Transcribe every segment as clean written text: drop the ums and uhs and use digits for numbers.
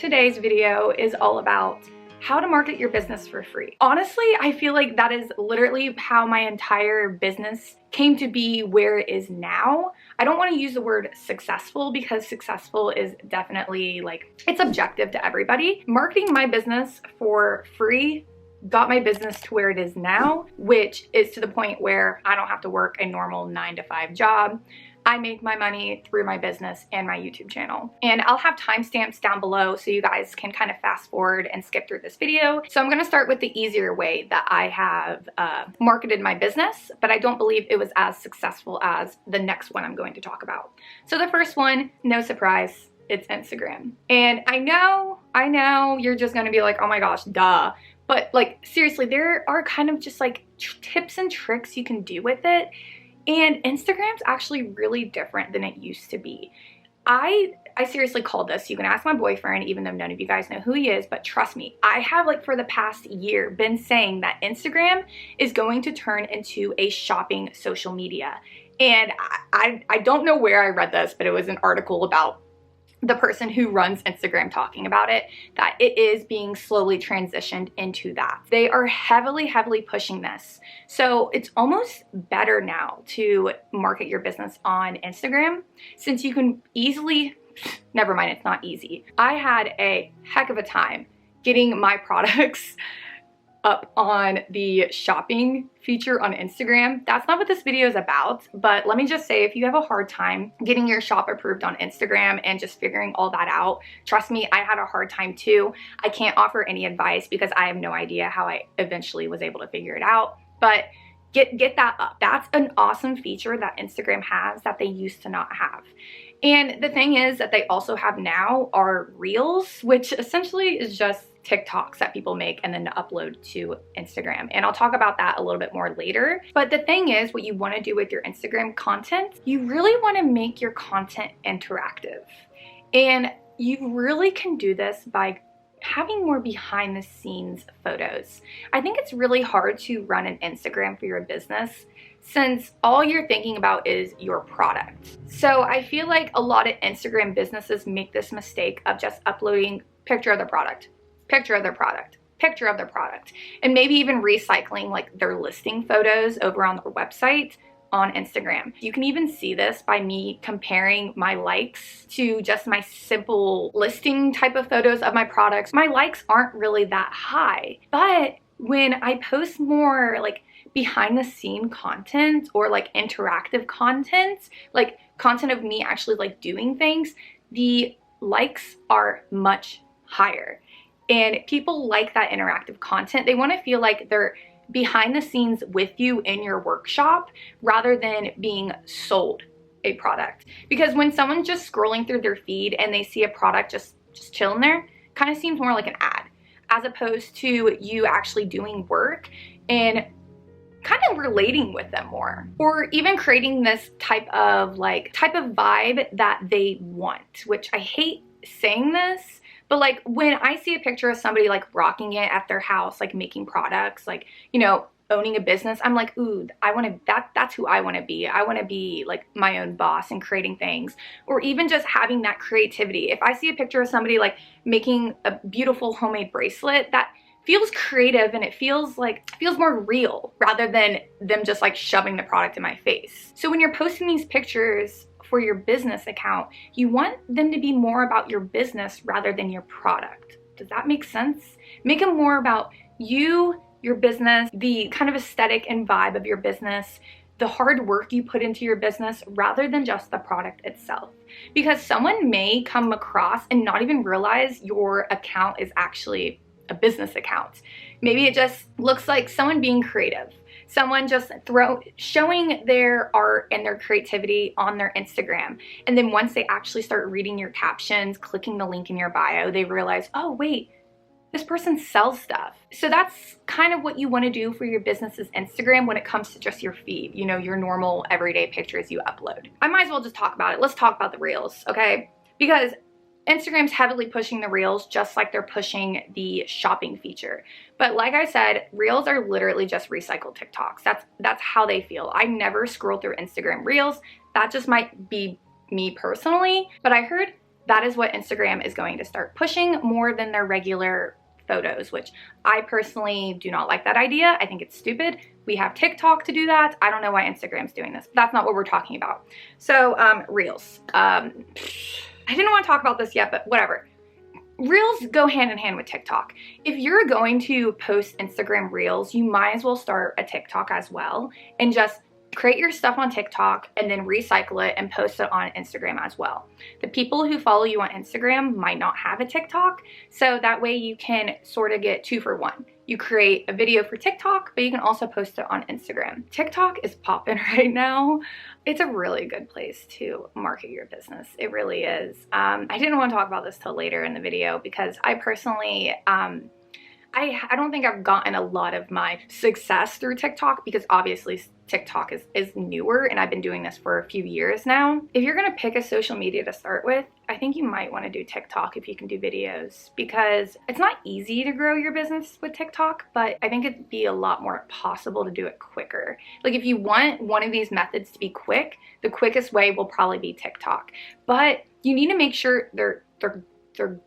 Today's video is all about how to market your business for free. Honestly, I feel like that is literally how my entire business came to be where it is now. I don't want to use the word successful because successful is definitely it's objective to everybody. Marketing my business for free got my business to where it is now, which is to the point where I don't have to work a normal 9-to-5 job. I make my money through my business and my YouTube channel. And I'll have timestamps down below so you guys can kind of fast forward and skip through this video. So I'm gonna start with the easier way that I have marketed my business, but I don't believe it was as successful as the next one I'm going to talk about. So the first one, no surprise, it's Instagram. And I know you're just gonna be like, oh my gosh, duh. But seriously, there are kind of just tips and tricks you can do with it. And Instagram's actually really different than it used to be. I seriously called this. You can ask my boyfriend, even though none of you guys know who he is, but trust me, I have for the past year been saying that Instagram is going to turn into a shopping social media. And I don't know where I read this, but it was an article about the person who runs Instagram talking about it, that it is being slowly transitioned into that. They are heavily pushing this. So it's almost better now to market your business on Instagram since you can easily, never mind, it's not easy. I had a heck of a time getting my products up on the shopping feature on Instagram. That's not what this video is about, but let me just say, if you have a hard time getting your shop approved on Instagram and just figuring all that out, trust me, I had a hard time too. I can't offer any advice because I have no idea how I eventually was able to figure it out, but get that up. That's an awesome feature that Instagram has that they used to not have. And the thing is that they also have now are Reels, which essentially is just TikToks that people make and then upload to Instagram. And I'll talk about that a little bit more later. But the thing is, what you want to do with your Instagram content, you really want to make your content interactive. And you really can do this by having more behind the scenes photos. I think it's really hard to run an Instagram for your business since all you're thinking about is your product. So I feel like a lot of Instagram businesses make this mistake of just uploading picture of the product, picture of their product, picture of their product, and maybe even recycling their listing photos over on their website on Instagram. You can even see this by me comparing my likes to just my simple listing type of photos of my products. My likes aren't really that high, but when I post more behind the scene content or interactive content, content of me actually doing things, the likes are much higher. And people like that interactive content. They want to feel like they're behind the scenes with you in your workshop rather than being sold a product. Because when someone's just scrolling through their feed and they see a product just chilling there, kind of seems more like an ad, as opposed to you actually doing work and kind of relating with them more, or even creating this type of vibe that they want, which I hate saying this, but when I see a picture of somebody rocking it at their house, making products, owning a business, I'm like, ooh, that's who I want to be. I want to be my own boss and creating things, or even just having that creativity. If I see a picture of somebody making a beautiful homemade bracelet, that feels creative and it feels more real rather than them just shoving the product in my face. So when you're posting these pictures for your business account, you want them to be more about your business rather than your product. Does that make sense? Make them more about you, your business, the kind of aesthetic and vibe of your business, the hard work you put into your business rather than just the product itself. Because someone may come across and not even realize your account is actually a business account. Maybe it just looks like someone being creative. Someone just showing their art and their creativity on their Instagram. And then once they actually start reading your captions, clicking the link in your bio, they realize, oh wait, this person sells stuff. So that's kind of what you want to do for your business's Instagram when it comes to just your feed, your normal everyday pictures you upload. I might as well just talk about it. Let's talk about the Reels, okay? Because Instagram's heavily pushing the Reels just like they're pushing the shopping feature. But like I said, Reels are literally just recycled TikToks. That's how they feel. I never scroll through Instagram Reels. That just might be me personally. But I heard that is what Instagram is going to start pushing more than their regular photos, which I personally do not like that idea. I think it's stupid. We have TikTok to do that. I don't know why Instagram's doing this. That's not what we're talking about. So Reels. I didn't want to talk about this yet, but whatever. Reels go hand in hand with TikTok. If you're going to post Instagram Reels, you might as well start a TikTok as well and just create your stuff on TikTok and then recycle it and post it on Instagram as well. The people who follow you on Instagram might not have a TikTok, so that way you can sort of get 2 for 1. You create a video for TikTok, but you can also post it on Instagram. TikTok is popping right now. It's a really good place to market your business. It really is. I didn't want to talk about this till later in the video because I personally, I don't think I've gotten a lot of my success through TikTok because obviously TikTok is newer and I've been doing this for a few years now. If you're gonna pick a social media to start with, I think you might wanna do TikTok if you can do videos because it's not easy to grow your business with TikTok, but I think it'd be a lot more possible to do it quicker. Like if you want one of these methods to be quick, the quickest way will probably be TikTok, but you need to make sure they're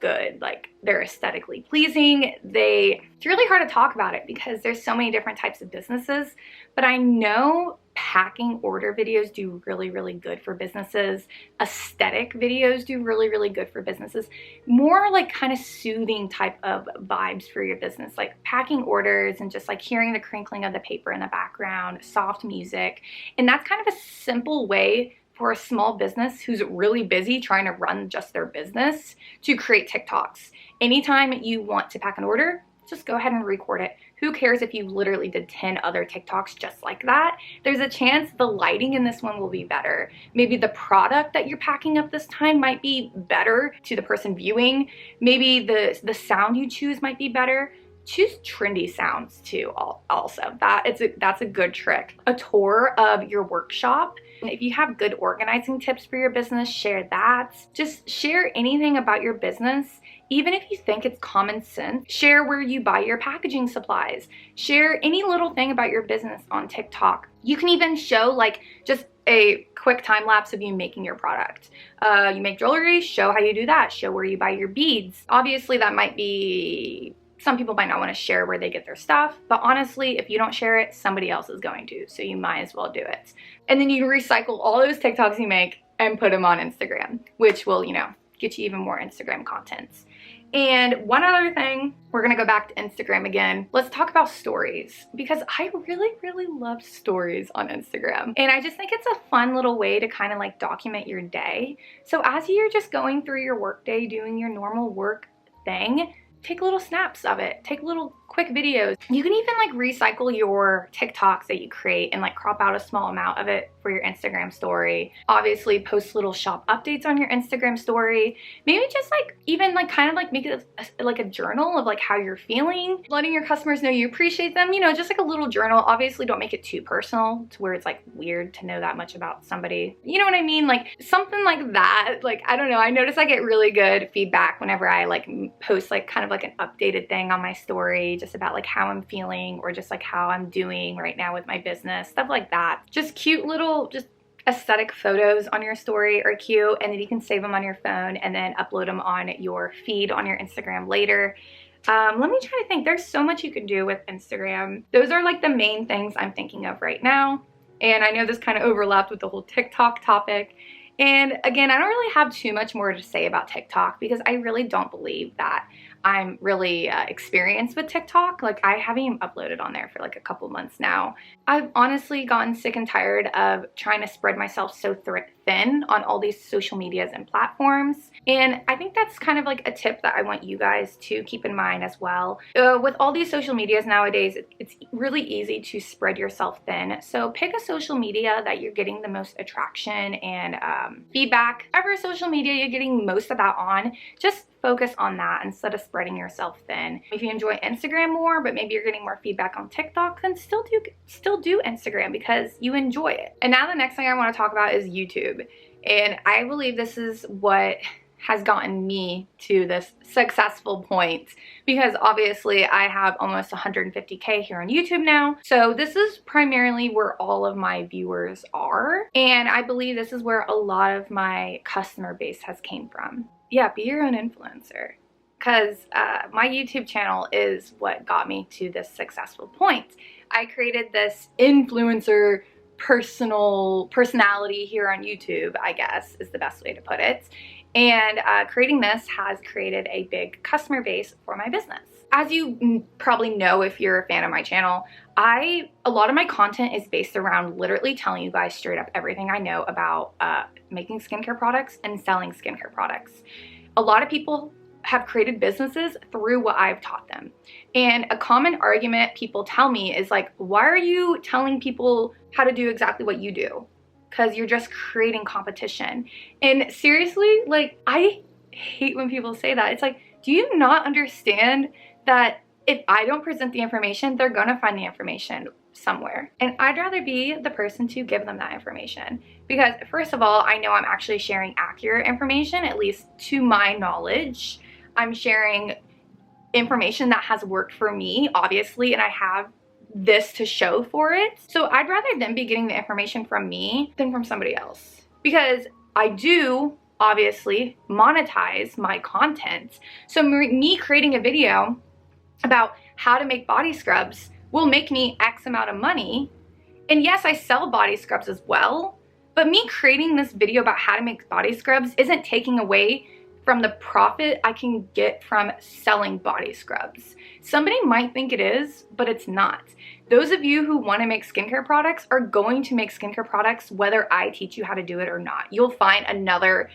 good, like they're aesthetically pleasing. It's really hard to talk about it because there's so many different types of businesses, but I know packing order videos do really, really good for businesses. Aesthetic videos do really, really good for businesses. More like kind of soothing type of vibes for your business, like packing orders and just like hearing the crinkling of the paper in the background, soft music. And that's kind of a simple way for a small business who's really busy trying to run just their business to create TikToks. Anytime you want to pack an order, just go ahead and record it. Who cares if you literally did 10 other TikToks just like that? There's a chance the lighting in this one will be better. Maybe the product that you're packing up this time might be better to the person viewing. Maybe the sound you choose might be better. Choose trendy sounds too also. That's a good trick. A tour of your workshop. If you have good organizing tips for your business, share that. Just share anything about your business, even if you think it's common sense. Share where you buy your packaging supplies. Share any little thing about your business on TikTok. You can even show like just a quick time lapse of you making your product. You make jewelry, show how you do that. Show where you buy your beads. Obviously that might be, some people might not want to share where they get their stuff, but honestly, if you don't share it, somebody else is going to, so you might as well do it. And then you recycle all those TikToks you make and put them on Instagram, which will, you know, get you even more Instagram content. And one other thing, we're gonna go back to Instagram again. Let's talk about stories because I really, really love stories on Instagram. And I just think it's a fun little way to kind of like document your day. So as you're just going through your work day, doing your normal work thing, take little snaps of it, take little quick videos. You can even like recycle your TikToks that you create and like crop out a small amount of it for your Instagram story. Obviously post little shop updates on your Instagram story. Maybe just like even like kind of like make it like a journal of like how you're feeling, letting your customers know you appreciate them, you know, just like a little journal. Obviously don't make it too personal to where it's like weird to know that much about somebody. You know what I mean? Like something like that. Like, I don't know. I notice I get really good feedback whenever I like post like kind of like an updated thing on my story, just about like how I'm feeling or just like how I'm doing right now with my business, stuff like that. Just cute little, just aesthetic photos on your story are cute, and then you can save them on your phone and then upload them on your feed on your Instagram later. Let me try to think. There's so much you can do with Instagram. Those are like the main things I'm thinking of right now. And I know this kind of overlapped with the whole TikTok topic. And again, I don't really have too much more to say about TikTok because I really don't believe that I'm really experienced with TikTok. Like I haven't even uploaded on there for like a couple months now. I've honestly gotten sick and tired of trying to spread myself so thin on all these social medias and platforms. And I think that's kind of like a tip that I want you guys to keep in mind as well. With all these social medias nowadays, it's really easy to spread yourself thin. So pick a social media that you're getting the most attraction and feedback. Whatever social media you're getting most of that on, just focus on that instead of spreading yourself thin. If you enjoy Instagram more, but maybe you're getting more feedback on TikTok, then still do Instagram because you enjoy it. And now the next thing I want to talk about is YouTube. And I believe this is what has gotten me to this successful point, because obviously I have almost 150K here on YouTube now. So this is primarily where all of my viewers are. And I believe this is where a lot of my customer base has came from. Yeah, be your own influencer. Because my YouTube channel is what got me to this successful point. I created this influencer personality here on YouTube, I guess is the best way to put it. And creating this has created a big customer base for my business. As you probably know if you're a fan of my channel, a lot of my content is based around literally telling you guys straight up everything I know about making skincare products and selling skincare products. A lot of people have created businesses through what I've taught them. And a common argument people tell me is like, why are you telling people how to do exactly what you do? Because you're just creating competition. And seriously, like, I hate when people say that. It's like, do you not understand that if I don't present the information, they're gonna find the information somewhere? And I'd rather be the person to give them that information. Because first of all, I know I'm actually sharing accurate information, at least to my knowledge. I'm sharing information that has worked for me, obviously, and I have this to show for it. So I'd rather them be getting the information from me than from somebody else. Because I do, obviously, monetize my content. So me creating a video about how to make body scrubs will make me X amount of money. And yes, I sell body scrubs as well, but me creating this video about how to make body scrubs isn't taking away from the profit I can get from selling body scrubs. Somebody might think it is, but it's not. Those of you who want to make skincare products are going to make skincare products whether I teach you how to do it or not. You'll find another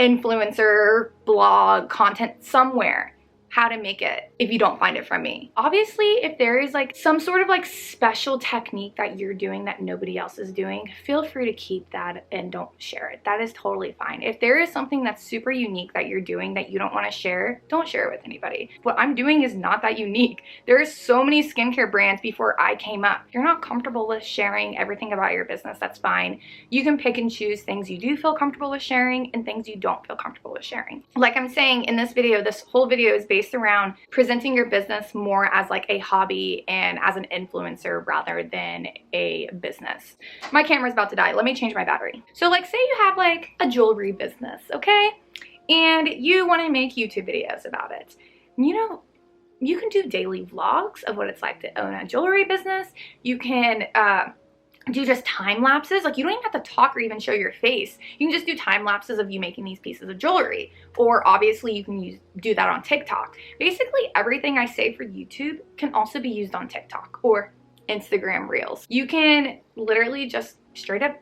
influencer, blog, content somewhere how to make it if you don't find it from me. Obviously, if there is like some sort of like special technique that you're doing that nobody else is doing, feel free to keep that and don't share it. That is totally fine. If there is something that's super unique that you're doing that you don't want to share, don't share it with anybody. What I'm doing is not that unique. There's so many skincare brands before I came up. If you're not comfortable with sharing everything about your business, that's fine. You can pick and choose things you do feel comfortable with sharing and things you don't feel comfortable with sharing. Like I'm saying in this video, this whole video is based around presenting your business more as like a hobby and as an influencer rather than a business. My camera's about to die. Let me change my battery. So like say you have like a jewelry business, okay? And you want to make YouTube videos about it. You know, you can do daily vlogs of what it's like to own a jewelry business. You can do just time lapses. Like you don't even have to talk or even show your face. You can just do time lapses of you making these pieces of jewelry. Or obviously you can do that on TikTok. Basically everything I say for YouTube can also be used on TikTok or Instagram Reels. You can literally just straight up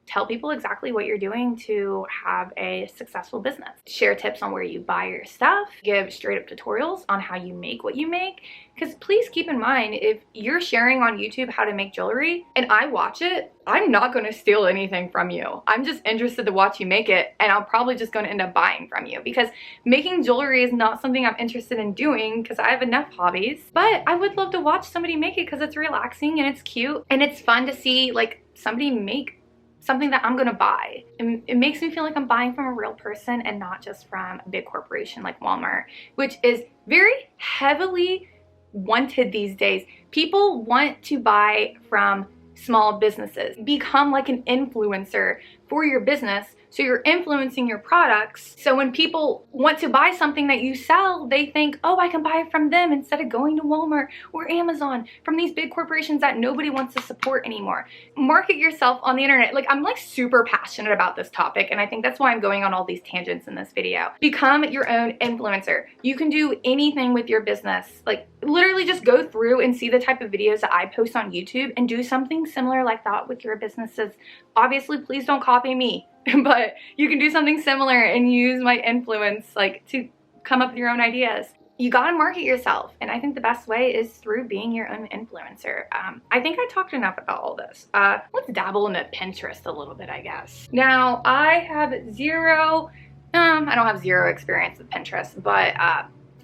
tell people exactly what you're doing to have a successful business. Share tips on where you buy your stuff, give straight up tutorials on how you make what you make. Because please keep in mind, if you're sharing on YouTube how to make jewelry and I watch it, I'm not going to steal anything from you. I'm just interested to watch you make it, and I'm probably just going to end up buying from you because making jewelry is not something I'm interested in doing because I have enough hobbies. But I would love to watch somebody make it because it's relaxing and it's cute and it's fun to see like somebody make something that I'm gonna buy. It makes me feel like I'm buying from a real person and not just from a big corporation like Walmart, which is very heavily wanted these days. People want to buy from small businesses. Become like an influencer for your business. So you're influencing your products. So when people want to buy something that you sell, they think, oh, I can buy it from them instead of going to Walmart or Amazon, from these big corporations that nobody wants to support anymore. Market yourself on the internet. Like I'm like super passionate about this topic, and I think that's why I'm going on all these tangents in this video. Become your own influencer. You can do anything with your business. Like literally just go through and see the type of videos that I post on YouTube and do something similar like that with your businesses. Obviously, please don't copy me. But you can do something similar and use my influence like to come up with your own ideas. You gotta market yourself, and I think the best way is through being your own influencer. I think I talked enough about all this. Let's dabble into Pinterest a little bit, I guess. Now, I don't have zero experience with Pinterest, but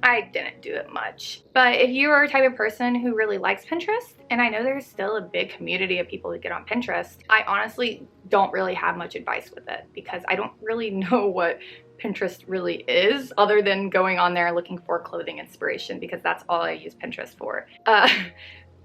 I didn't do it much. But if you are a type of person who really likes Pinterest, and I know there's still a big community of people that get on Pinterest, I honestly don't really have much advice with it because I don't really know what Pinterest really is, other than going on there looking for clothing inspiration, because that's all I use Pinterest for.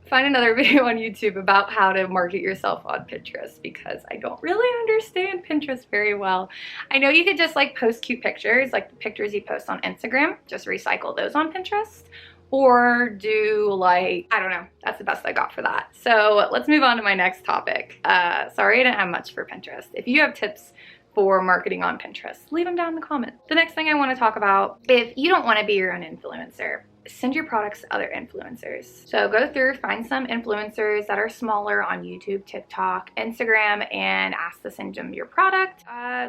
Find another video on YouTube about how to market yourself on Pinterest, because I don't really understand Pinterest very well. I know you could just like post cute pictures, like the pictures you post on Instagram, just recycle those on Pinterest, or do like, I don't know, that's the best I got for that. So let's move on to my next topic. Sorry I didn't have much for Pinterest. If you have tips for marketing on Pinterest, leave them down in the comments. The next thing I want to talk about, if you don't want to be your own influencer, send your products to other influencers. So go through, find some influencers that are smaller on YouTube, TikTok, Instagram, and ask to send them your product.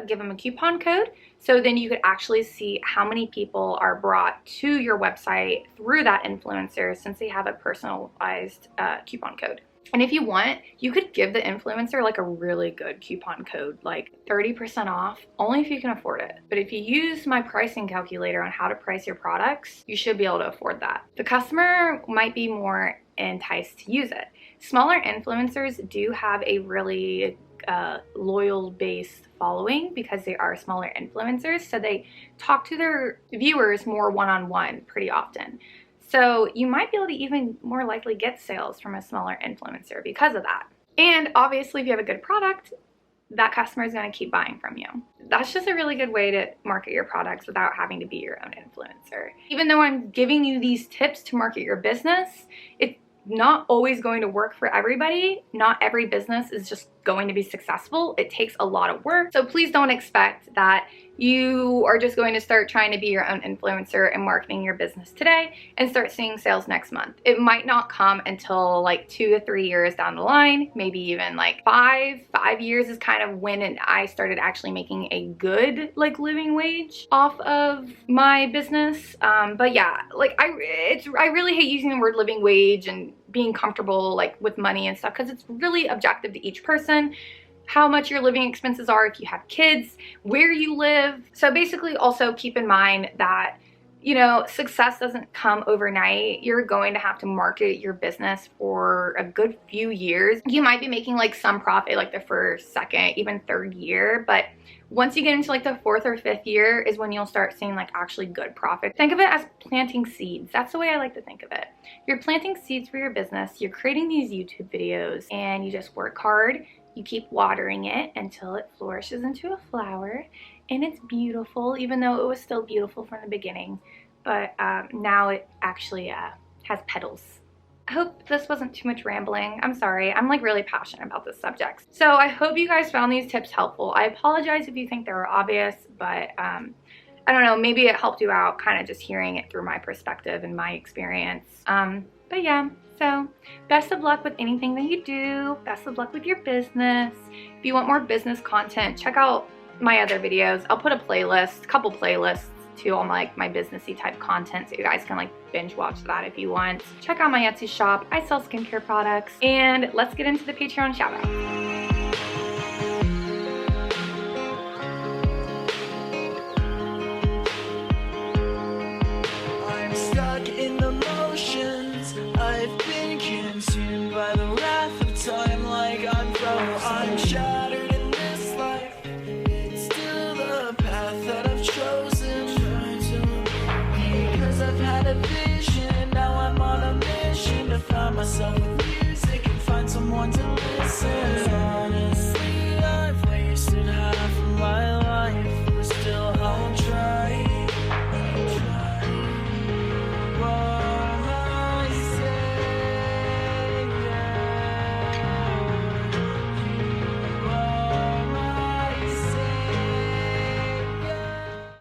Give them a coupon code, so then you could actually see how many people are brought to your website through that influencer, since they have a personalized coupon code. And if you want, you could give the influencer like a really good coupon code, like 30% off, only if you can afford it. But if you use my pricing calculator on how to price your products, you should be able to afford that. The customer might be more enticed to use it. Smaller influencers do have a really loyal based following because they are smaller influencers, so they talk to their viewers more one-on-one pretty often. So you might be able to even more likely get sales from a smaller influencer because of that. And obviously, if you have a good product, that customer is going to keep buying from you. That's just a really good way to market your products without having to be your own influencer. Even though I'm giving you these tips to market your business, it's not always going to work for everybody. Not every business is just going to be successful. It takes a lot of work. So please don't expect that you are just going to start trying to be your own influencer and marketing your business today and start seeing sales next month. It might not come until like 2 to 3 years down the line, maybe even like 5 years is kind of when I started actually making a good like living wage off of my business. But yeah, like I really hate using the word living wage and being comfortable like with money and stuff, because it's really objective to each person. How much your living expenses are, if you have kids, where you live. So basically also keep in mind that, you know, success doesn't come overnight. You're going to have to market your business for a good few years. You might be making like some profit like the first, second, even third year, but once you get into like the 4th or 5th year is when you'll start seeing like actually good profit. Think of it as planting seeds. That's the way I like to think of it. You're planting seeds for your business. You're creating these YouTube videos and you just work hard. You keep watering it until it flourishes into a flower, and it's beautiful, even though it was still beautiful from the beginning. But now it actually has petals. I hope this wasn't too much rambling. I'm sorry. I'm like really passionate about this subject. So I hope you guys found these tips helpful. I apologize if you think they were obvious, but I don't know, maybe it helped you out kind of just hearing it through my perspective and my experience. But yeah. So best of luck with anything that you do. Best of luck with your business. If you want more business content, check out my other videos. I'll put a couple playlists to all my businessy type content, so you guys can like binge watch that if you want. Check out my Etsy shop. I sell skincare products. And let's get into the Patreon shout out. I've been consumed by the wrath of time, like I'm shattered in this life. It's still the path that I've chosen, because I've had a vision. Now I'm on a mission to find myself with music and find someone to listen.